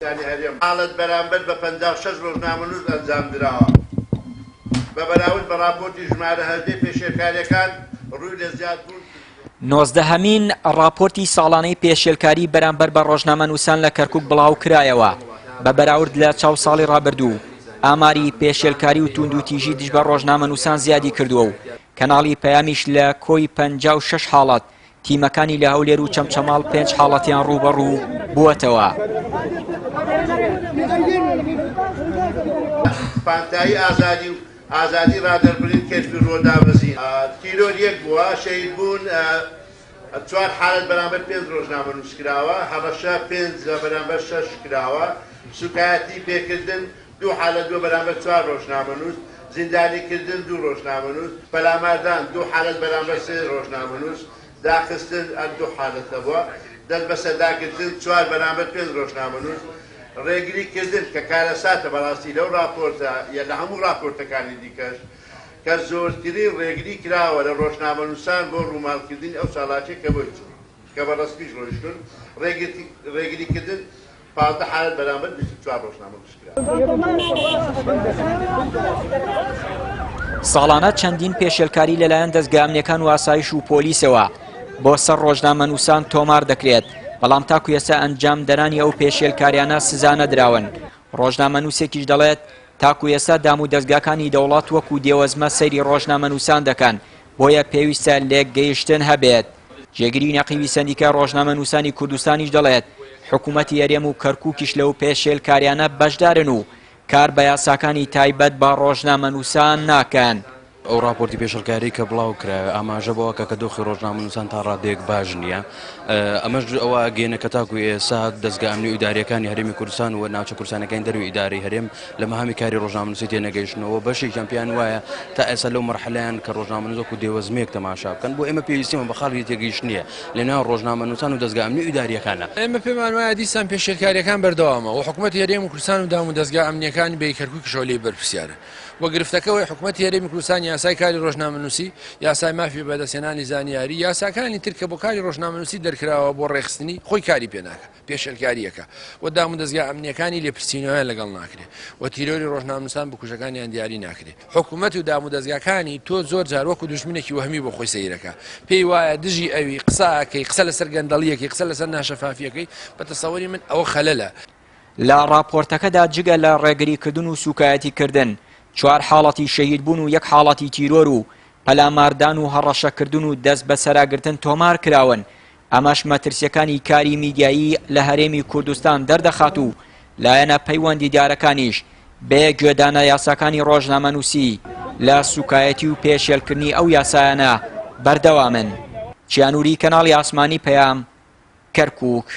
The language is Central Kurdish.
حاڵەت بەرامبەر بە 56 ڕۆژنامەنووس ئەنجامدراوە بە بەراورد بە راپۆرتی ژمارە هەردەی پێشێلکاریەکان ڕووی لە زیادبوون 19هەمین راپۆرتی ساڵانەی پێشێلکاری بەرامبەر بە ڕۆژنامەنووسان لە کەرکووک بڵاو کرایەوە بە بەراورد لە چاو ساڵی ڕابردوو ئاماری پێشێلکاری و توندوتیژی دژ بە ڕۆژنامەنووسان زیادی کردووە و کەناڵی پەیامیش لە کۆی 56 حاڵەت تیمەکانی لە هەولێر و چەمچەماڵ 5 حاڵەتیان ڕوبەڕوو بووەتەوە. پانتایی ئازادی ڕادەربڕین کەشف و ڕۆداوەزین تیرۆر یەک بووە شەهید بوون 4 حالەت بەرامبەر 5 ڕۆژنامەنووس کراوە هەڕەشە 5 بەرامبەر 6 کراوە سوکایەتی پێکردن 2 حالەت 2 بەرامبەر 4 ڕۆژنامەنووس زیندانیکردن 2 ڕۆژنامەنووس پەلاماردان 2 حالەت بەرامبەر 3 ڕۆژنامەنووس داخستن 2 حالەتە بووە دەست بە سەداکردن 4 بەرامبەر 5 ڕۆژنامەنووس ڕێگریکردن کە کارەساتە بەڕاستی لەو راپۆرتە یا لە هەموو راپۆرتەکانی دیکەش کە زۆرترین ڕێگری کراوە لە ڕۆژنامەنووسان بۆ ڕووماڵکردنی ئەو ساڵاتێک کە بۆی کە بەڕستیش ڕۆیشتون ڕێگریکردن 15 حالەت بەرامبەر 24 ڕۆژنامەنووس کرا. ساڵانە چەندین پێشێلکاری لەلایەن دەستگامنیەکان و ئاسایش و پۆلیسەوە بۆ سەر ڕۆژنامەنووسان تۆمار دەکرێت بەڵام تاکو ئێستا ئەنجام دەرانی ئەو پێشێلکاریانە سزا نەدراون. ڕۆژنامەنووسێکیش دەڵێت تاکو ئێستا دام و دەستگاکانی دەوڵات وەکو دێوەزمە سەیری ڕۆژنامەنووسان دەکەن بۆیە پێویستە لێکگەیشتن هەبێت. جێگیری نەقیبی سەندیکا ڕۆژنامەنووسانی کوردستانیش دەڵێت حکوومەتی هەرێم و کەرکووکیش لەو پێشێلکاریانە بەشدارن و کار بە یاساکانی تایبەت بە ڕۆژنامەنووسان ناکەن. ئەو راپۆرتی پێشەلکاری کە بڵاو کرا ئاماژە بەوە کە دۆخی ڕۆژنامەنووسان تا ڕادێک باش نییە ئەمەش ئەوە گەێنە کە تاکو ئێستا دەستگا ئەمنی و ئیداریەکانی هەرێمی کوردستان و ناوچە کوردستانەکانی دەروی ئیداری هەرێم لە مەهامی کاری ڕۆژنامەنووسی تێنەگەیشتنەوە بەشێکیان پێیان وایە تا ئێستا لەو مەرحەلەیان کە ڕۆژنامەنووس و دێوەزمێک تەماشا بکەن بۆ ئێمە پێویستیمە بە خاڵی تێگەیشت نییە لەناو ڕۆژنامەنووسان و دەستگا ئەمنی و ئیداریەکانە. ئێمە پێمان وایە دیسان پێشێلکاریەکان بەردەوامە و حکوومەتی هەرێمی کوردستان و دام و دەستگا ئەمنیەکانی بە کەرکووکیشەوە لێ بەرپرسیارە وە گرفتەکەەوەی حکوومەتی هەرێمی کوردستان یاسای کاری ڕۆژنامەنووسی یاسای مافی بەدەستێنانی زانیاری یاساکانی تر کە بۆ کاری ڕۆژنامەنووسی دەرکراوە بۆ ڕێخستنی خۆی کاری پێناکە پێشێلکاریەکە و دام و دەستگا ئەمنیەکانی لێپرسینەوەیان لەگەڵ ناکرێت و تیرۆری ڕۆژنامەنووسان بکوژەکانیان دیاری ناکرێت. حکوومەت و دام و دەستگاکانی تۆ زۆر جار وەکو دوژمنێکی وەهمی بۆ خۆی سەیرەکە پێی وایە دژی ئەوی قساکەی قسە لەسەر گەندەڵیەکەی قسە لەسەر ناشەفافیەکەی بە تەسەووری من ئەوە خەلەلە. لە راپۆرتەکەدا جگە لە ڕێگریکردن و سوکایەتیکردن 4 حاڵەتی شەهید بوون و 1 حاڵەتی تیرۆر و پەلاماردان و هەڕەشەکردن و دەست بە سەراگرتن تۆمار کراون. ئەمەش مەترسیەکانی کاری میدیایی لە هەرێمی کوردستان دەردەخات و لایەنە پەیوەندیدارەکانیش بێ گوێدانە یاساکانی ڕۆژنامەنووسی لە سوکایەتی و پێشێلکردنی ئەو یاسایانە بەردەوامن. چیانووری کەناڵی ئاسمانی پەیام کەرکووک.